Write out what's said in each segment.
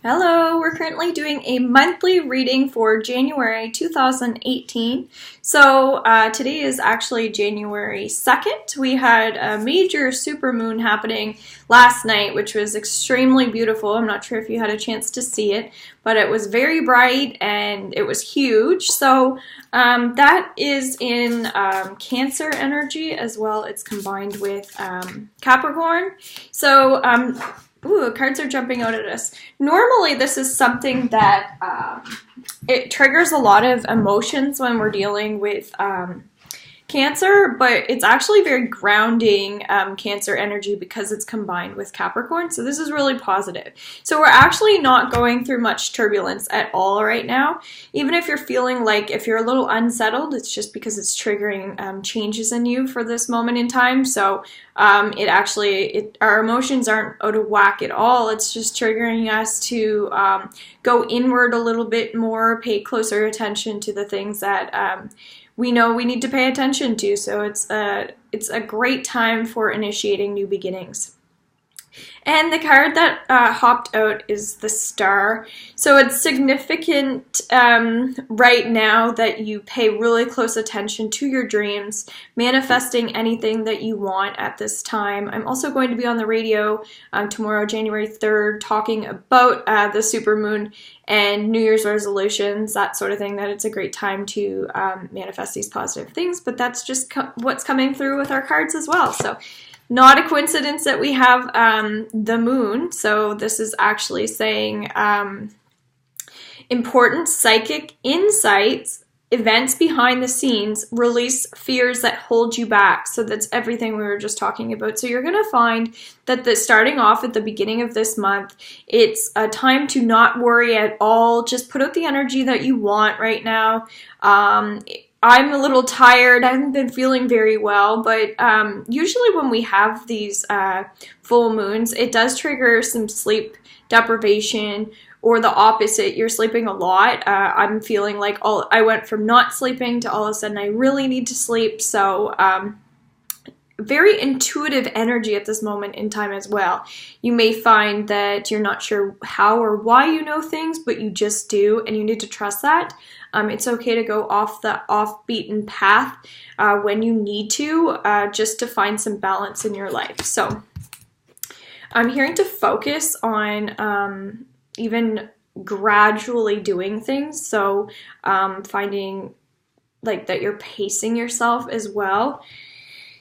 Hello, we're currently doing a monthly reading for January 2018. Today is actually January 2nd. We had a major supermoon happening last night, which was extremely beautiful. I'm not sure if you had a chance to see it, but it was very bright and it was huge. That is in Cancer energy as well. It's combined with Capricorn. Cards are jumping out at us. Normally, this is something that it triggers a lot of emotions when we're dealing with Cancer, but it's actually very grounding Cancer energy because it's combined with Capricorn. So this is really positive. So we're actually not going through much turbulence at all right now. Even if you're feeling like if you're a little unsettled, it's just because it's triggering changes in you for this moment in time. Our emotions aren't out of whack at all. It's just triggering us to go inward a little bit more, pay closer attention to the things that we know we need to pay attention to. So it's a great time for initiating new beginnings. And the card that hopped out is the Star. So it's significant right now that you pay really close attention to your dreams, manifesting anything that you want at this time. I'm also going to be on the radio tomorrow, January 3rd, talking about the supermoon and New Year's resolutions, that sort of thing, that it's a great time to manifest these positive things. But that's just what's coming through with our cards as well. So not a coincidence that we have the moon. So this is actually saying important psychic insights, events behind the scenes, release fears that hold you back. So that's everything we were just talking about. So you're going to find that starting off at the beginning of this month, it's a time to not worry at all. Just put out the energy that you want right now. I'm a little tired. I haven't been feeling very well, but usually when we have these full moons, it does trigger some sleep deprivation, or the opposite, you're sleeping a lot. I'm feeling like I went from not sleeping to all of a sudden I really need to sleep. So very intuitive energy at this moment in time as well. You may find that you're not sure how or why you know things, but you just do, and you need to trust that. It's okay to go off the off-beaten path when you need to, just to find some balance in your life. So I'm hearing to focus on even gradually doing things. So finding like that you're pacing yourself as well.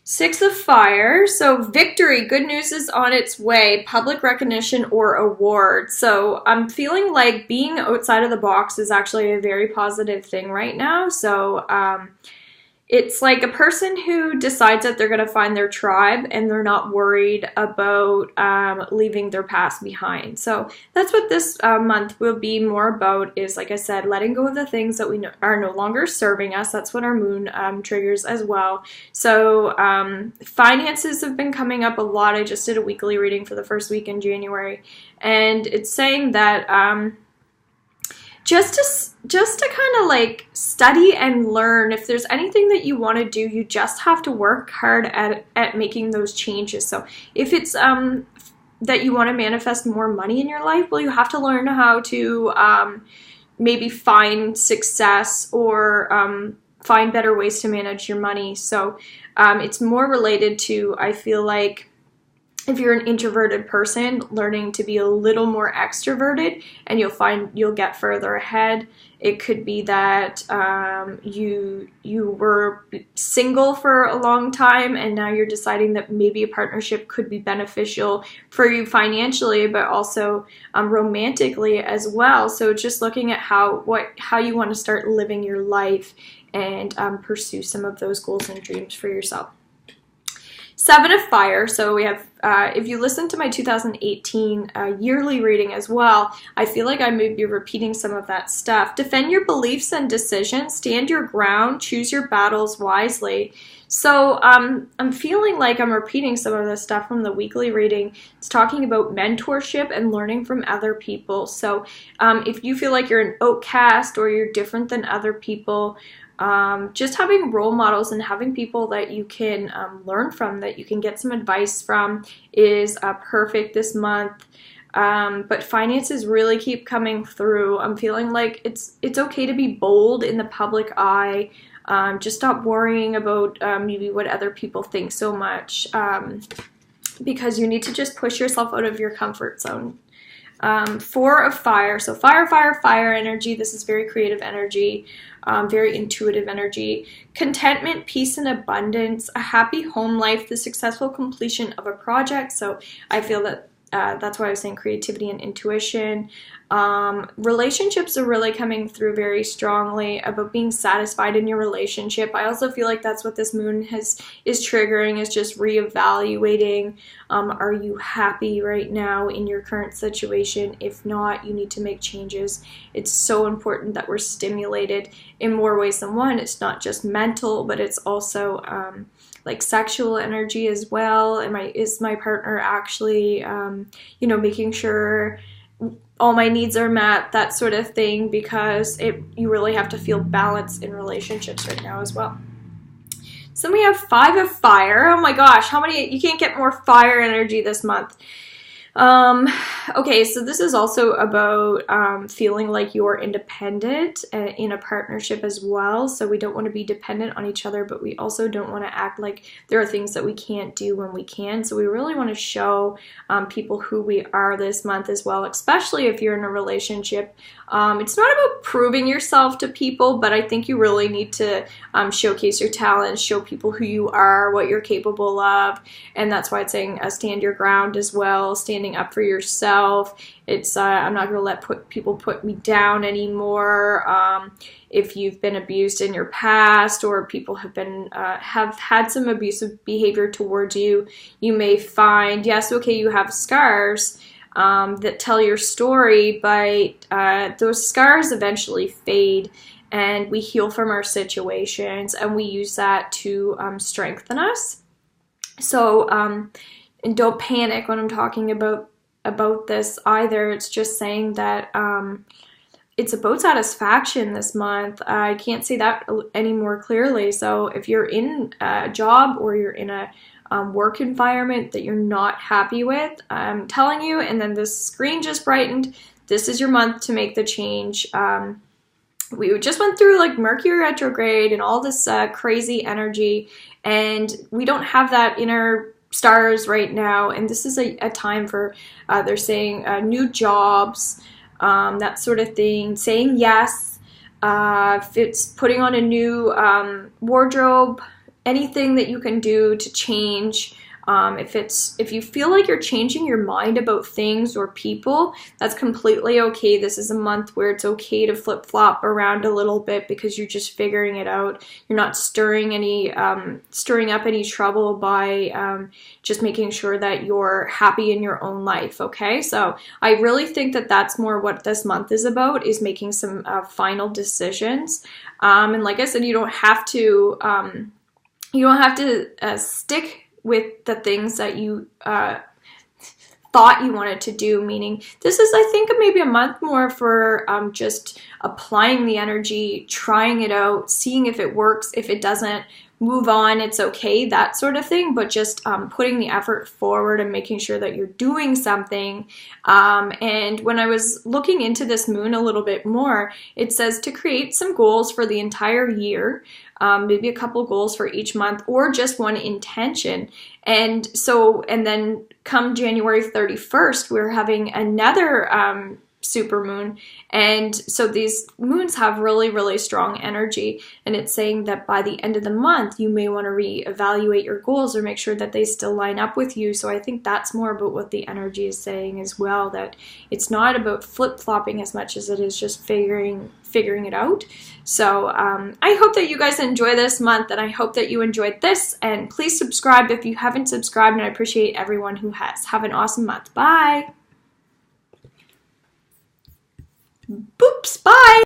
Six of Fire, so victory, good news is on its way, public recognition or award. So I'm feeling like being outside of the box is actually a very positive thing right now. So it's like a person who decides that they're going to find their tribe and they're not worried about leaving their past behind. So that's what this month will be more about, is, like I said, letting go of the things that we are no longer serving us. That's what our moon triggers as well. So finances have been coming up a lot. I just did a weekly reading for the first week in January, and it's saying that just to kind of like study and learn. If there's anything that you want to do, you just have to work hard at making those changes. So if it's that you want to manifest more money in your life, well, you have to learn how to maybe find success or find better ways to manage your money. So it's more related to, I feel like, if you're an introverted person, learning to be a little more extroverted, and you'll find you'll get further ahead. It could be that you were single for a long time, and now you're deciding that maybe a partnership could be beneficial for you financially, but also romantically as well. So just looking at how you want to start living your life and pursue some of those goals and dreams for yourself. Seven of Fire, so we have, if you listen to my 2018 yearly reading as well, I feel like I may be repeating some of that stuff. Defend your beliefs and decisions, stand your ground, choose your battles wisely. So I'm feeling like I'm repeating some of the stuff from the weekly reading. It's talking about mentorship and learning from other people. So if you feel like you're an outcast or you're different than other people, just having role models and having people that you can learn from, that you can get some advice from, is perfect this month. But finances really keep coming through. I'm feeling like it's okay to be bold in the public eye. Just stop worrying about maybe what other people think so much, because you need to just push yourself out of your comfort zone. Four of fire. So fire energy. This is very creative energy, very intuitive energy. Contentment, peace, and abundance. A happy home life. The successful completion of a project. So I feel that that's why I was saying creativity and intuition. Relationships are really coming through very strongly about being satisfied in your relationship. I also feel like that's what this moon is triggering, is just reevaluating. Are you happy right now in your current situation? If not, you need to make changes. It's so important that we're stimulated in more ways than one. It's not just mental, but it's also like sexual energy as well. Is my partner actually, making sure all my needs are met, that sort of thing, because you really have to feel balance in relationships right now as well. So we have 5 of fire. Oh my gosh, you can't get more fire energy this month. Okay, so this is also about feeling like you're independent in a partnership as well. So we don't want to be dependent on each other, but we also don't want to act like there are things that we can't do when we can. So we really want to show people who we are this month as well, especially if you're in a relationship. It's not about proving yourself to people, but I think you really need to showcase your talents, show people who you are, what you're capable of, and that's why it's saying stand your ground as well, standing up for yourself. It's I'm not going to let people put me down anymore. If you've been abused in your past, or people have had some abusive behavior towards you, you may find, yes, okay, you have scars that tell your story, but those scars eventually fade, and we heal from our situations, and we use that to strengthen us. So, and don't panic when I'm talking about this either. It's just saying that it's about satisfaction this month. I can't say that any more clearly. So if you're in a job or you're in a work environment that you're not happy with, I'm telling you, and then this screen just brightened, this is your month to make the change. We just went through like Mercury retrograde and all this crazy energy, and we don't have that inner stars right now, and this is a time for they're saying new jobs, that sort of thing, saying yes, if it's putting on a new wardrobe, anything that you can do to change. If you feel like you're changing your mind about things or people, that's completely okay. This is a month where it's okay to flip-flop around a little bit, because you're just figuring it out. You're not stirring up any trouble by just making sure that you're happy in your own life, okay? So I really think that that's more what this month is about, is making some final decisions. And like I said, you don't have to stick with the things that you thought you wanted to do, meaning this is, I think, maybe a month more for just applying the energy, trying it out, seeing if it works. If it doesn't, move on, it's okay, that sort of thing, but just putting the effort forward and making sure that you're doing something. And when I was looking into this moon a little bit more, it says to create some goals for the entire year, maybe a couple goals for each month, or just one intention. And then come January 31st, we're having another super moon, and so these moons have really, really strong energy, and it's saying that by the end of the month you may want to reevaluate your goals or make sure that they still line up with you. So I think that's more about what the energy is saying as well, that it's not about flip-flopping as much as it is just figuring it out. So I hope that you guys enjoy this month, and I hope that you enjoyed this, and please subscribe if you haven't subscribed, and I appreciate everyone who has. Have an awesome month. Bye! Boops, bye!